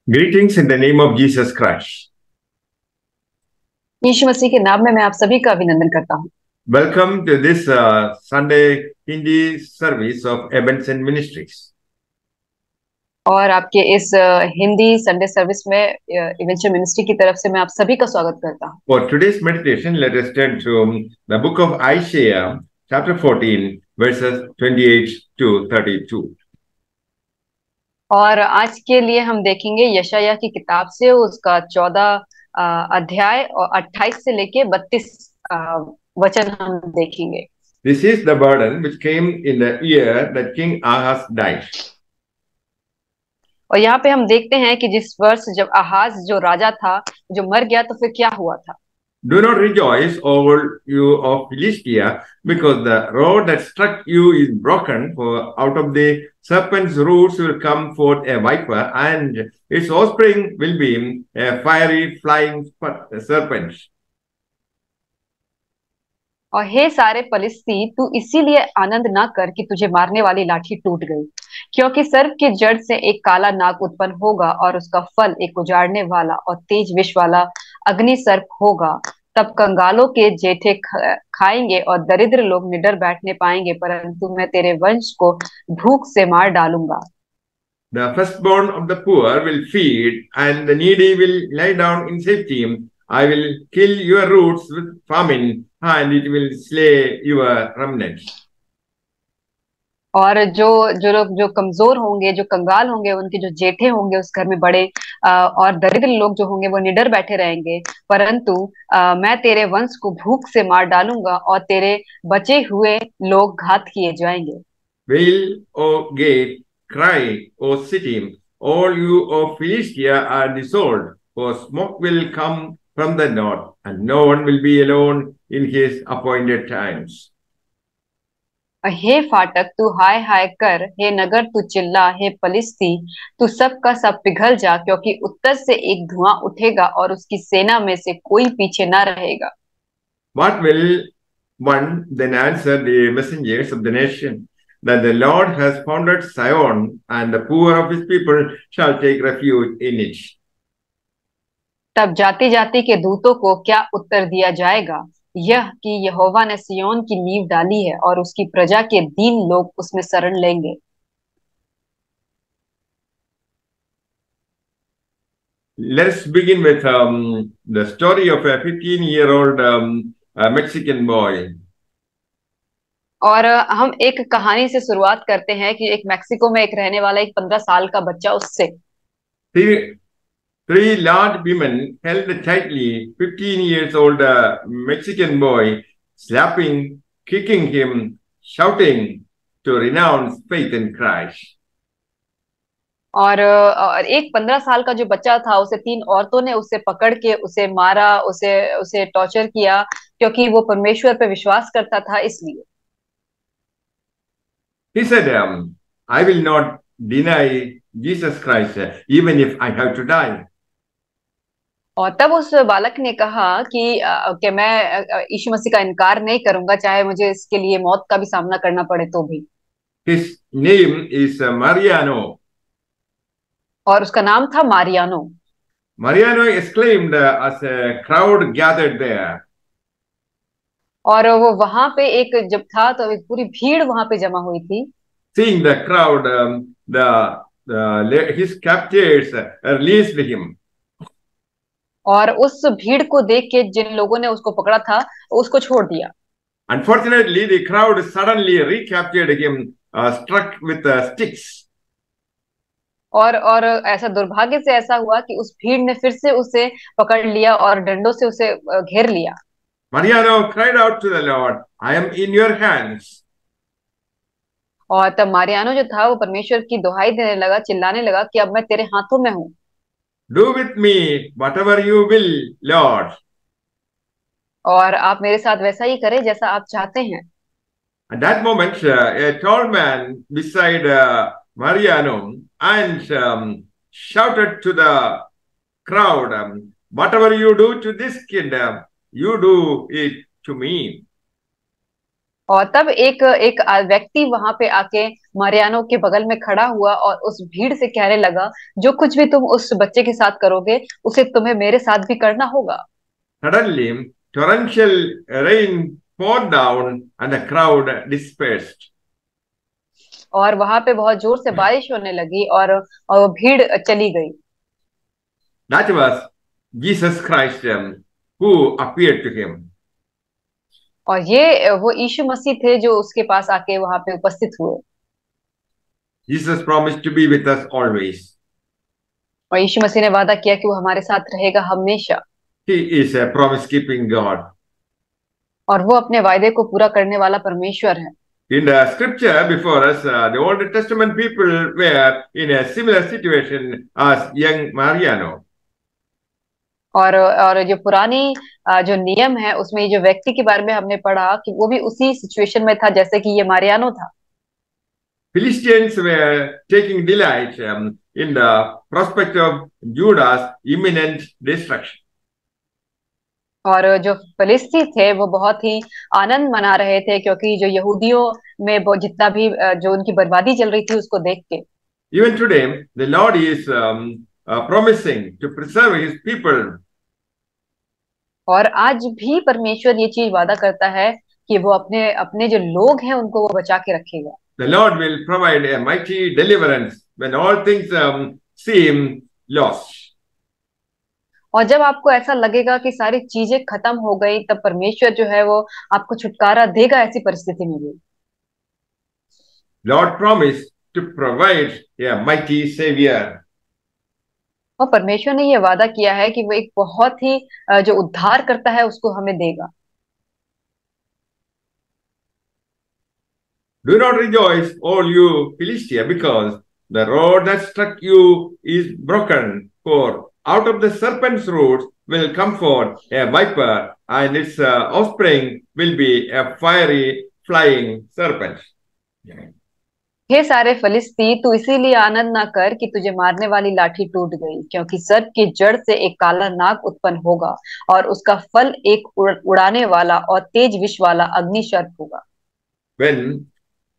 Greetings in the name of Jesus Christ. यीशु मसीह के नाम में मैं आप सभी का अभिनंदन करता हूँ। Welcome to this Sunday Hindi service of Ebenson Ministries. और आपके इस हिंदी संडे सर्विस में इवेंचुअल मिनिस्ट्री की तरफ से मैं आप सभी का स्वागत करता हूँ। For today's meditation, let us turn to the book of Isaiah, chapter 14, verses 28 to 32. और आज के लिए हम देखेंगे यशायाह की किताब से उसका 14 अध्याय और 28 से लेके 32 वचन हम देखेंगे। This is the burden which came in the year that King Ahaz died. और यहाँ पे हम देखते हैं कि जिस वर्ष जब आहाज जो राजा था जो मर गया तो फिर क्या हुआ था। Do not rejoice, all you of Philistia, because the rod that struck you is broken, for out of the serpent's roots will come forth a viper, and its offspring will be a fiery flying serpent. और हे सारे पलिश्ती, तू इसीलिए आनंद ना कर कि तुझे मारने वाली लाठी टूट गई, क्योंकि सर्प की जड़ से एक काला नाग उत्पन्न होगा और उसका फल एक उजाड़ने वाला और तेज विष वाला अग्नि सर्प होगा। तब कंगालों के जेठे खाएंगे और दरिद्र लोग निडर बैठने पाएंगे, परंतु मैं तेरे वंश को भूख से मार डालूंगा। The firstborn of the poor will feed, and the needy will lie down in safety. I will kill your roots with famine, and it will slay your remnants. और जो जो लोग जो कमजोर होंगे, जो कंगाल होंगे, उनके जो जेठे होंगे उस घर में बड़े और दरिद्र लोग जो होंगे वो निडर बैठे रहेंगे, परंतु मैं तेरे वंश को भूख से मार डालूंगा और तेरे बचे हुए लोग घात किए जाएंगे। Wail, O gate, cry, O city, all you of Philistia are desolate, for smoke will come from the north, and no one will be alone in his appointed times. हे फाटक तू हाय हाय कर, हे नगर तू चिल्ला, हे पलिश्ती तू सब का सब पिघल जा, क्योंकि उत्तर से एक धुआं उठेगा और उसकी सेना में से कोई पीछे ना रहेगा। What will one then answer the messengers of the nation? That the Lord has founded Zion, and the poor of his people shall take refuge in it. तब जाति जाति के दूतों को क्या उत्तर दिया जाएगा, यह कि यहोवा ने सिय्योन की नींव डाली है और उसकी प्रजा के दीन लोग उसमें शरण लेंगे। Let's begin with the story of a 15-year-old Mexican boy. और हम एक कहानी से शुरुआत करते हैं कि एक मेक्सिको में एक रहने वाला एक 15 साल का बच्चा, उससे Three large women held tightly 15 years old Mexican boy, slapping, kicking him, shouting to renounce faith in Christ. और एक 15 साल का जो बच्चा था उसे 3 औरतों ने उसे पकड़ के उसे मारा, उसे उसे टॉर्चर किया, क्योंकि वो परमेश्वर पे विश्वास करता था इसलिए। He said, I will not deny Jesus Christ even if I have to die. और तब उस बालक ने कहा कि मैं यीशु मसीह का इनकार नहीं करूंगा, चाहे मुझे इसके लिए मौत का भी सामना करना पड़े तो भी। His name is Mariano. और उसका नाम था Mariano. Mariano exclaimed as a crowd gathered there. और वो वहां पे एक जब था तो एक पूरी भीड़ वहां पे जमा हुई थी। Seeing the crowd, his captors released him. और उस भीड़ को देख के जिन लोगों ने उसको पकड़ा था उसको छोड़ दिया। Unfortunately, the crowd suddenly recaptured him, struck with sticks. और ऐसा दुर्भाग्य से ऐसा हुआ कि उस भीड़ ने फिर से उसे पकड़ लिया और डंडों से उसे घेर लिया। Mariano cried out to the Lord, I am in your hands. और तब मारियानो जो था वो परमेश्वर की दुहाई देने लगा, चिल्लाने लगा कि अब मैं तेरे हाथों में हूँ। Do with me whatever you will, Lord. और आप मेरे साथ वैसा ही करें जैसा आप चाहते हैं। At that moment, a tall man beside Mariano and shouted to the crowd, whatever you do to this kid, you do it to me. और तब एक एक व्यक्ति वहां पे आके मारियानो के बगल में खड़ा हुआ और उस भीड़ से कहने लगा, जो कुछ भी तुम उस बच्चे के साथ करोगे उसे तुम्हें मेरे साथ भी करना होगा। Suddenly, torrential rain poured down and the crowd dispersed. और वहां पे बहुत जोर से बारिश होने लगी और भीड़ चली गई। That was Jesus Christ who appeared to him. और ये वो यीशु मसीह थे जो उसके पास आके वहां पे उपस्थित हुए। Jesus promised to be with us always. और यीशु मसीह ने वादा किया कि वो हमारे साथ रहेगा हमेशा। He is a promise-keeping God. और वो अपने वायदे को पूरा करने वाला परमेश्वर है। In the scripture before us, the Old Testament people were in a similar situation as young Mariano. और जो पुरानी जो नियम है उसमें ये जो व्यक्ति के बारे में हमने पढ़ा कि वो भी उसी सिचुएशन में था जैसे कि ये मारियानो था। Philistines were taking delight in the prospect of Judah's imminent destruction. और जो फिलिस्ती थे वो बहुत ही आनंद मना रहे थे क्योंकि जो यहूदियों में जितना भी जो उनकी बर्बादी चल रही थी उसको देख के। Even today, the Lord is promising to preserve His people. और आज भी परमेश्वर ये चीज वादा करता है कि वो अपने अपने जो लोग हैं उनको वो बचा के रखेगा। The Lord will provide a mighty deliverance when all things seem lost. और जब आपको ऐसा लगेगा कि सारी चीजें खत्म हो गई तब परमेश्वर जो है वो आपको छुटकारा देगा ऐसी परिस्थिति में भी। Lord promised to provide a mighty savior. और परमेश्वर ने ये वादा किया है कि वो एक बहुत ही जो उद्धार करता है उसको हमें देगा। Do not rejoice, all you Philistia, because the rod that struck you is broken. For out of the serpent's roots will come forth a viper, and its offspring will be a fiery flying serpent. हे सारे फलिस्ती, तू इसीलिए आनंद ना कर कि तुझे मारने वाली लाठी टूट गई, क्योंकि सर्प की जड़ से एक काला नाग उत्पन्न होगा और उसका फल एक उड़ाने वाला और तेज विष वाला अग्नि सर्प होगा। When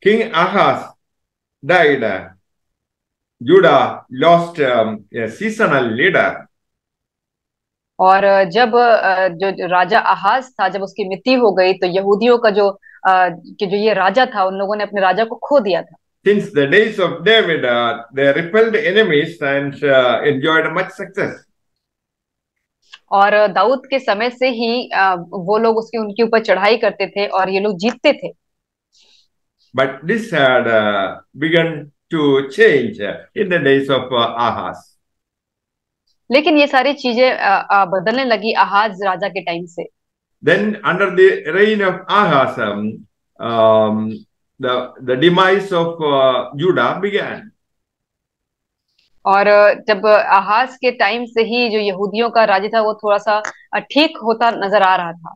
King Ahaz died, Judah lost a seasonal leader. और जब जो राजा आहाज था जब उसकी मृत्यु हो गई तो यहूदियों का जो ये राजा था उन लोगों ने अपने राजा को खो दिया था। Since the days of David, they repelled enemies and enjoyed much success. और दाऊद के समय से ही वो लोग उसके उनके ऊपर चढ़ाई करते थे और ये लोग जीतते थे। But this had begun to change in the days of Ahaz. लेकिन ये सारी चीजें बदलने लगी आहाज राजा के टाइम से। Then under the reign of Ahaz, the demise of Judah began. और जब आहाज के टाइम से ही जो यहूदियों का राज्य था वो थोड़ा सा ठीक होता नजर आ रहा था।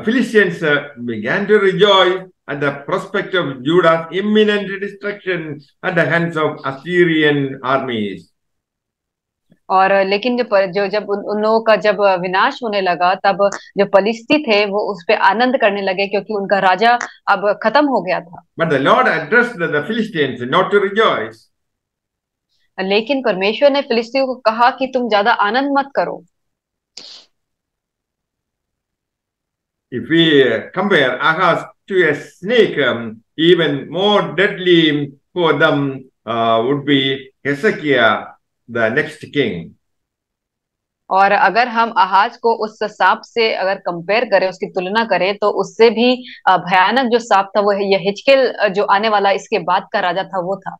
Philistines began to rejoice at the prospect of Judah's imminent destruction at the hands of Assyrian armies. और लेकिन जब उन लोगों का जब विनाश होने लगा तब जो पलिश्ती थे वो उस पे आनंद करने लगे क्योंकि उनका राजा अब खत्म हो गया था। But the Lord addressed the Philistines not to rejoice. लेकिन परमेश्वर ने फिलिस्तियों को कहा कि तुम ज्यादा आनंद मत करो। If we compare Ahaz to a snake, even more deadly for them would be Hezekiah, the next king. और अगर हम आहाज को उस सांप से अगर कंपेयर करें उसकी तुलना करें तो उससे भी भयानक जो सांप था वो ये हिजकिय्याह जो आने वाला इसके बाद का राजा था वो था।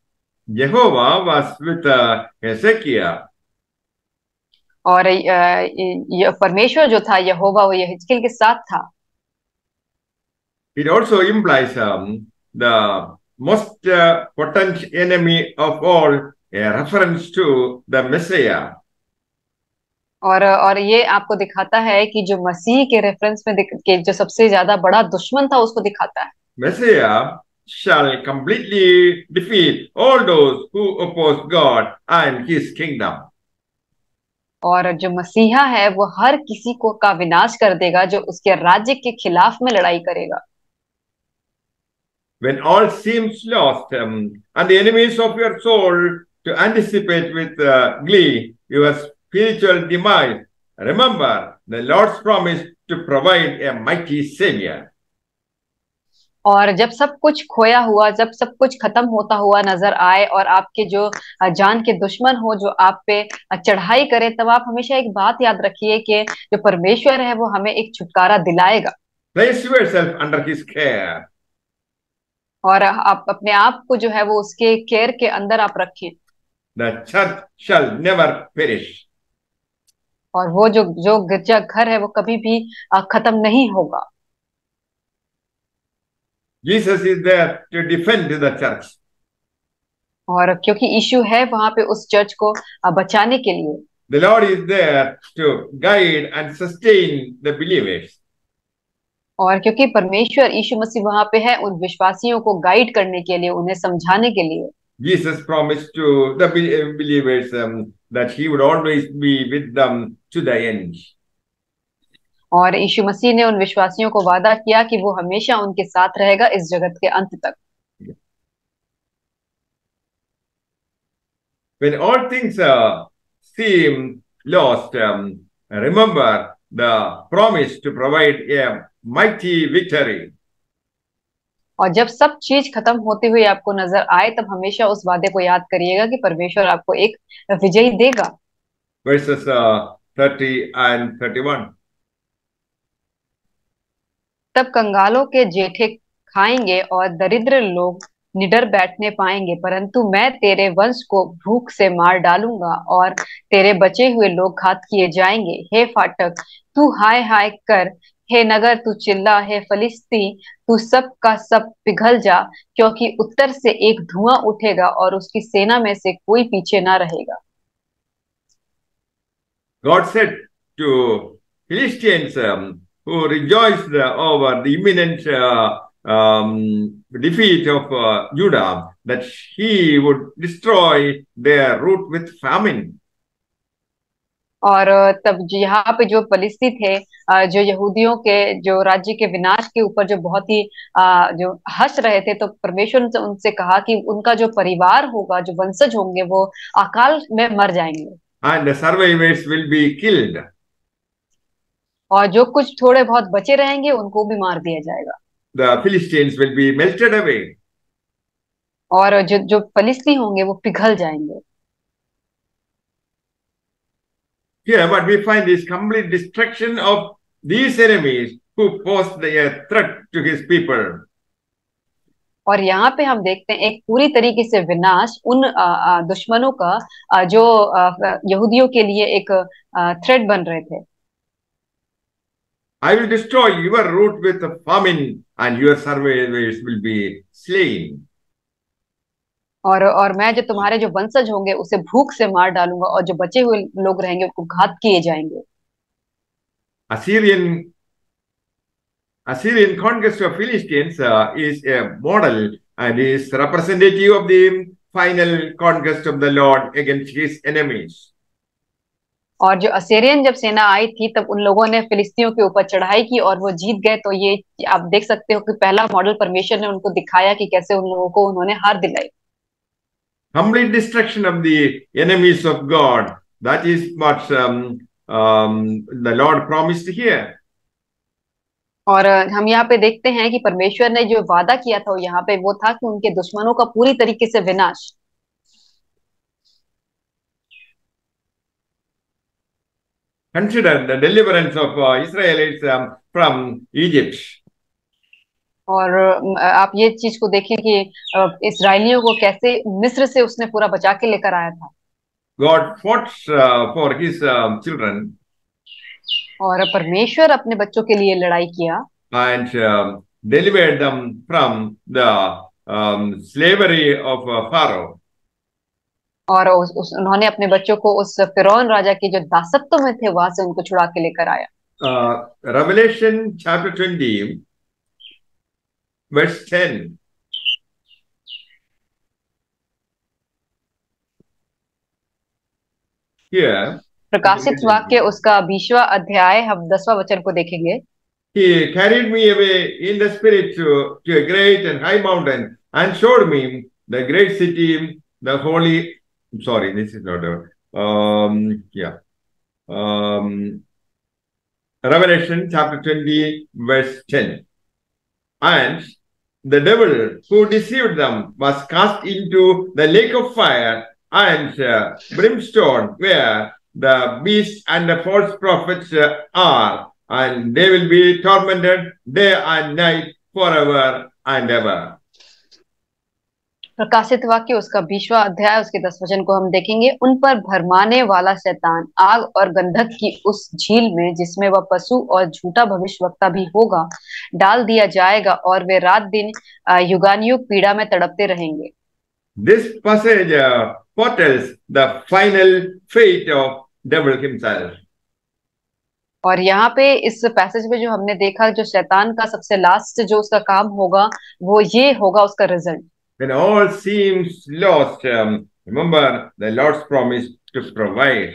Jehovah was with Hezekiah. और परमेश्वर जो था यहोवा वो हिजकिय्याह के साथ था। It also implies the most potent enemy of all, a reference to the Messiah. और ये आपको दिखाता है कि जो मसीह के रेफरेंस में के जो सबसे ज्यादा बड़ा दुश्मन था उसको दिखाता है। Messiah shall completely defeat all those who oppose God and His kingdom. और जो मसीहा है वो हर किसी को का विनाश कर देगा जो उसके राज्य के खिलाफ में लड़ाई करेगा। when all seems lost, and the enemies of your soul to anticipate with glee your spiritual demise, remember the Lord's promise to provide a mighty Savior. और जब सब कुछ खोया हुआ, जब सब कुछ खत्म होता हुआ नजर आए और आपके जो जान के दुश्मन हो जो आप पे चढ़ाई करे, तब आप हमेशा एक बात याद रखिए कि जो परमेश्वर है वो हमें एक छुटकारा दिलाएगा। Place yourself under His care. और आप अपने आप को जो है वो उसके केयर के अंदर आप रखें। The church shall never perish. और वो जो जो गिरजा घर है वो कभी भी खत्म नहीं होगा। Jesus is there to defend the church. और क्योंकि यीशु है वहां पे उस चर्च को बचाने के लिए। The Lord is there to guide and sustain the believers. और क्योंकि परमेश्वर यीशु मसीह वहां पे है उन विश्वासियों को गाइड करने के लिए, उन्हें समझाने के लिए। Jesus promised to the believers that He would always be with them to the end. और यीशु मसीह ने उन विश्वासियों को वादा किया कि वो हमेशा उनके साथ रहेगा इस जगत के अंत तक। When all things seem lost, remember the promise to provide a mighty victory. और जब सब चीज खत्म होती हुई आपको नजर आए, तब हमेशा उस वादे को याद करिएगा कि परमेश्वर आपको एक विजयी देगा। Verses 30 and 31. तब कंगालों के जेठे खाएंगे और दरिद्र लोग निडर बैठने पाएंगे, परंतु मैं तेरे वंश को भूख से मार डालूंगा और तेरे बचे हुए लोग घात किए जाएंगे। हे फाटक, तू हाय हाय कर। हे नगर, तू चिल्ला। हे फलिस्ती, तू सब का सब पिघल जा, क्योंकि उत्तर से एक धुआं उठेगा और उसकी सेना में से कोई पीछे ना रहेगा। God said to Philistines who rejoiced over the imminent defeat of Judah that He would destroy their root with famine. और तब यहाँ पे जो फलिस्ती थे, जो यहूदियों के जो राज्य के विनाश के ऊपर जो बहुत ही जो हंस रहे थे, तो परमेश्वर ने उनसे कहा कि उनका जो परिवार होगा, जो वंशज होंगे, वो अकाल में मर जाएंगे। And the survivors will be killed. और जो कुछ थोड़े बहुत बचे रहेंगे उनको भी मार दिया जाएगा। The Philistines will be melted away. और जो जो फलिस्ती होंगे वो पिघल जाएंगे। Here, what we find is complete destruction of these enemies who posed a threat to His people. और यहाँ पे हम देखते हैं एक पूरी तरीके से विनाश उन दुश्मनों का जो यहूदियों के लिए एक थ्रेट बन रहे थे। I will destroy your root with famine, and your survivors will be slain. और मैं जो तुम्हारे जो वंशज होंगे उसे भूख से मार डालूंगा, और जो बचे हुए लोग रहेंगे उनको घात किए जाएंगे। Assyrian conquest of Philistines is a model and is representative of the final conquest of the Lord against His enemies. और जो असीरियन जब सेना आई थी, तब उन लोगों ने फिलिस्तियों के ऊपर चढ़ाई की और वो जीत गए। तो ये आप देख सकते हो कि पहला मॉडल परमेश्वर ने उनको दिखाया कि कैसे उन लोगों को उन्होंने हार दिलाई। Complete destruction of the enemies of God. That is what the Lord promised here. और हम यहाँ पे देखते हैं कि परमेश्वर ने जो वादा किया था यहाँ पे वो था कि उनके दुश्मनों का पूरी तरीके से विनाश। Consider the deliverance of Israelites from Egypt. और आप ये चीज को देखें कि इस्राएलियों को कैसे मिस्र से उसने पूरा बचा के लेकर आया था। God fought for His children. और परमेश्वर अपने बच्चों के लिए लड़ाई किया And delivered them from the slavery of Pharaoh. और उन्होंने अपने बच्चों को उस फिरौन राजा के जो दासत्व में थे वहां से उनको छुड़ा के लेकर आया। Revelation chapter 20 verse 10. Here प्रकाशित वाक्य उसका 20वां अध्याय, हम 10वां वचन को देखेंगे। He carried me away in the spirit to a great and high mountain and showed me the great city, the holy. Sorry, this is not a. Yeah. Revelation chapter 20, verse 10. And the devil who deceived them was cast into the lake of fire and brimstone, where the beast and the false prophets are, and they will be tormented day and night forever and ever. प्रकाशित वाक्य उसका 20वां अध्याय उसके 10 वचन को हम देखेंगे। उन पर भरमाने वाला शैतान आग और गंधक की उस झील में, जिसमें वह पशु और झूठा भविष्यवक्ता भी होगा, डाल दिया जाएगा और वे रात दिन युगानुयुग पीड़ा में तड़पते रहेंगे। This passage foretells the final fate of devil himself. और यहाँ पे इस पैसेज में जो हमने देखा, जो शैतान का सबसे लास्ट जो उसका काम होगा, वो ये होगा उसका result. When all seems lost, remember the Lord's promise to provide.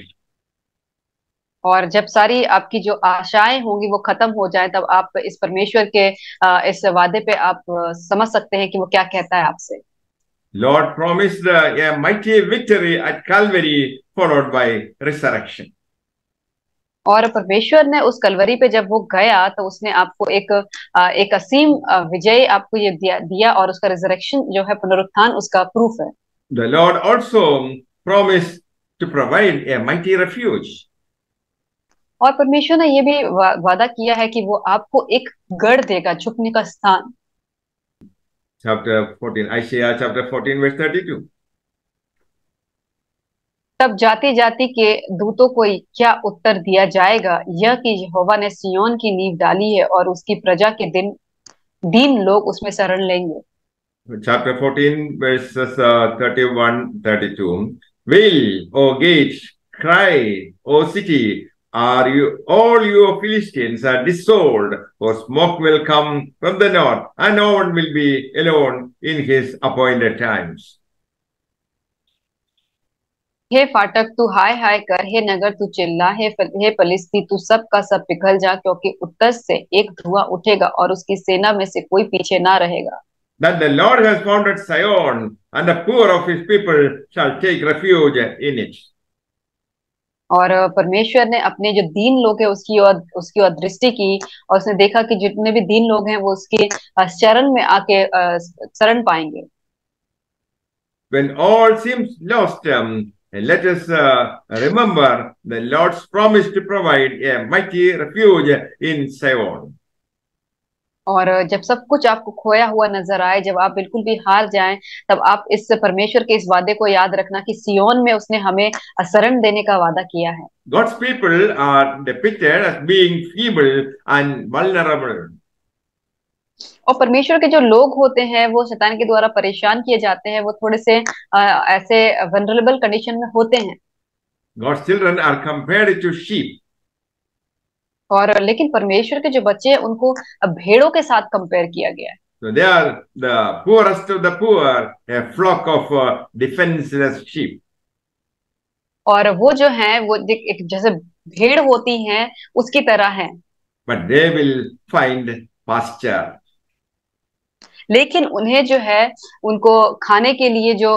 और जब सारी आपकी जो आशाएं होंगी वो खत्म हो जाए, तब आप इस परमेश्वर के इस वादे पे आप समझ सकते हैं कि वो क्या कहता है आपसे। Lord promised a mighty victory at Calvary, followed by resurrection. और परमेश्वर ने उस कलवरी पे जब वो गया, तो उसने आपको एक असीम विजय आपको ये दिया और उसका रिजरेक्शन जो है, पुनरुत्थान, उसका प्रूफ है। The Lord also promised to provide a mighty refuge. और परमेश्वर ने ये भी वादा किया है कि वो आपको एक गढ़ देगा, छुपने का स्थान। Chapter 14, Isaiah chapter 14, verse 32. तब जाति जाति के दूतों को क्या उत्तर दिया जाएगा, यह कि यहोवा ने सिय्योन की नींव डाली है और उसकी प्रजा के दीन लोग उसमें शरण लेंगे। Chapter 14, verses 31, 32. Will, O gates, cry, O city, are you all you Philistines are dissolved, for smoke will come from the north, and no one will be alone in his appointed times. हे फाटक तू हाय हाय कर, हे नगर तू चिल्ला, हे पलिस्ती तू सब का सब पिघल जा, क्योंकि उत्तर से एक धुआं उठेगा और उसकी सेना में से कोई पीछे ना रहेगा। That the Lord has founded Zion, and the poor of his people shall take refuge in it. और परमेश्वर ने अपने जो दीन लोग हैं उसकी ओर दृष्टि की, और उसने देखा कि जितने भी दीन लोग हैं वो उसके शरण में आके शरण पाएंगे। When all seems lost, let us remember the Lord's promise to provide a mighty refuge in Zion. और जब सब कुछ आपको खोया हुआ नजर आए, जब आप बिल्कुल भी हार जाएं, तब आप इस परमेश्वर के इस वादे को याद रखना कि सियोन में उसने हमें शरण देने का वादा किया है। God's people are depicted as being feeble and vulnerable. और परमेश्वर के जो लोग होते हैं वो शैतान के द्वारा परेशान किए जाते हैं, वो थोड़े से ऐसे वनरेबल कंडीशन में होते हैं। God's children are compared to sheep. और लेकिन परमेश्वर के जो बच्चे हैं उनको भेड़ों के साथ कंपेयर किया गया है। So they are the poorest of the poor, a flock of defenseless sheep. और वो जो हैं वो एक जैसे भेड़ होती हैं उसकी तरह हैं। But they will find pasture. लेकिन उन्हें जो है उनको खाने के लिए जो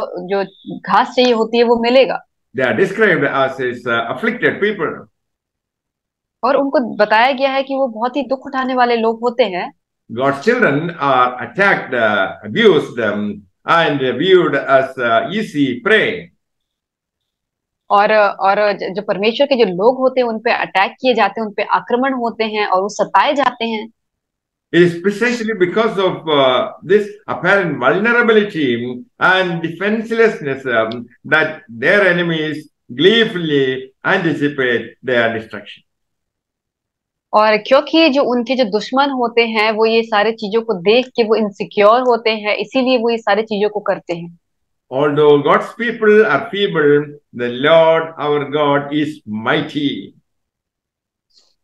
घास चाहिए होती है वो मिलेगा। They are described as afflicted people. और उनको बताया गया है कि वो बहुत ही दुख उठाने वाले लोग होते हैं। God's children are attacked, abused, and viewed as easy prey. और जो परमेश्वर के जो लोग होते हैं उन पे अटैक किए जाते हैं, उन पे आक्रमण होते हैं और वो सताए जाते हैं। It is precisely because of this apparent vulnerability and defenselessness that their enemies gleefully anticipate their destruction. और क्योंकि जो उनके जो दुश्मन होते हैं वो ये सारे चीजों को देख के वो इनसिक्योर होते हैं, इसीलिए वो ये सारे चीजों को करते हैं। Although God's people are feeble, the Lord our God is mighty.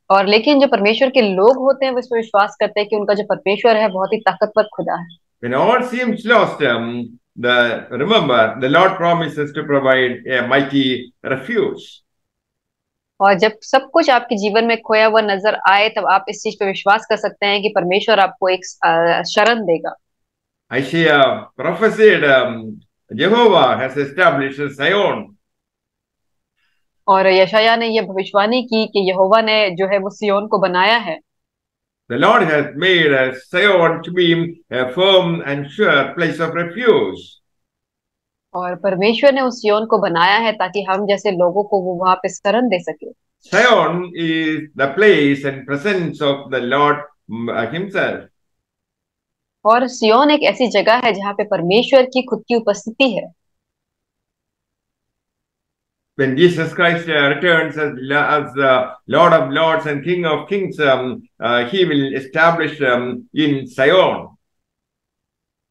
और लेकिन जो परमेश्वर के लोग होते हैं वो इस पर विश्वास करते हैं कि उनका जो परमेश्वर है बहुत ही ताकतवर खुदा है। When all seems lost, remember the Lord promises to provide a mighty refuge. और जब सब कुछ आपके जीवन में खोया हुआ नजर आए, तब आप इस चीज पे विश्वास कर सकते हैं कि परमेश्वर आपको एक शरण देगा। Isaiah prophesied Jehovah has established Zion. और यशायाह ने यह भविष्यवाणी की कि यहोवा ने जो है वो सिय्योन को बनाया है। The Lord has made Zion to be a firm and sure place of refuge. और परमेश्वर ने उस सिय्योन को बनाया है ताकि हम जैसे लोगों को वो वहां पे शरण दे सके। Zion is the place and presence of the Lord Himself. और सिय्योन एक ऐसी जगह है जहाँ पे परमेश्वर की खुद की उपस्थिति है। When Jesus Christ returns as Lord of Lords and King of Kings, He will establish in Zion.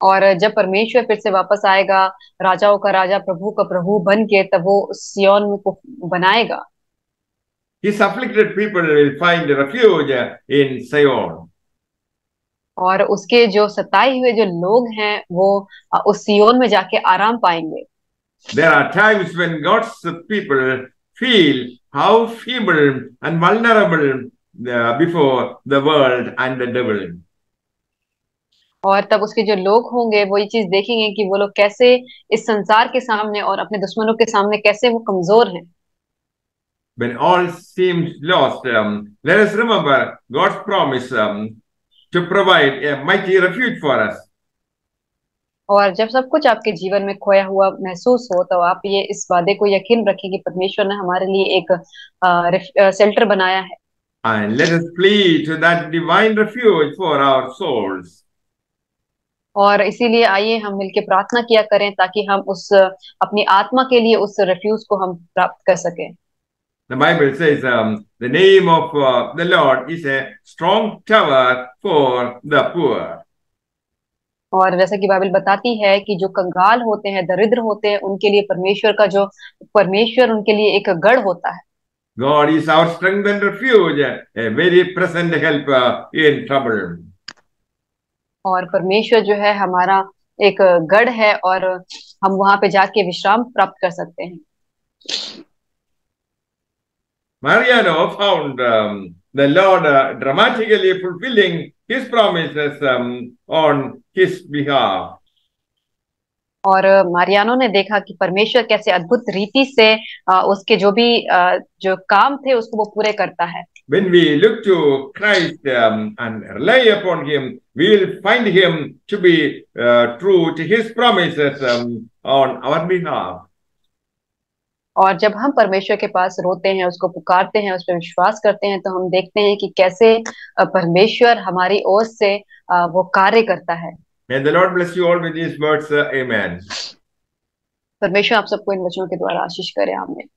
और जब परमेश्वर फिर से वापस आएगा, राजाओं का राजा प्रभु का प्रभु बन के, तब वो सिय्योन को बनाएगा। His afflicted people will find refuge in Zion. और उसके जो सताए हुए जो लोग हैं वो उस सिय्योन में जाके आराम पाएंगे। There are times when God's people feel how feeble and vulnerable before the world and the devil. और तब उसके जो लोग होंगे वो ये चीज देखेंगे कि वो लोग कैसे इस संसार के सामने और अपने दुश्मनों के सामने कैसे वो कमजोर हैं। When all seems lost, let us remember God's promise to provide a mighty refuge for us. और जब सब कुछ आपके जीवन में खोया हुआ महसूस हो, तो आप ये इस वादे को यकीन रखें कि परमेश्वर ने हमारे लिए एक शेल्टर बनाया है। And let us flee to that divine refuge for our souls. और इसीलिए आइए हम मिलके प्रार्थना किया करें ताकि हम उस अपनी आत्मा के लिए उस रिफ्यूज को हम प्राप्त कर सकें। The Bible says the name of the Lord is a strong tower for the poor. और जैसा कि बाइबल बताती है कि जो कंगाल होते हैं, दरिद्र होते हैं, उनके लिए परमेश्वर उनके लिए एक गढ़ होता है। God is our strength and refuge, a very present help in trouble. और परमेश्वर जो है हमारा एक गढ़ है और हम वहां पे जाके विश्राम प्राप्त कर सकते हैं। Mariano found the Lord dramatically fulfilling His promises on his behalf. और मारियानो ने देखा कि परमेश्वर कैसे अद्भुत रीति से उसके जो भी जो काम थे उसको वो पूरे करता है। When we look to Christ and rely upon Him, we will find Him to be true to His promises on our behalf. और जब हम परमेश्वर के पास रोते हैं, उसको पुकारते हैं, उस पर विश्वास करते हैं, तो हम देखते हैं कि कैसे परमेश्वर हमारी ओर से वो कार्य करता है। May the Lord bless you all with these words. Amen. परमेश्वर आप सबको इन वचनों के द्वारा आशीष करे। आमीन।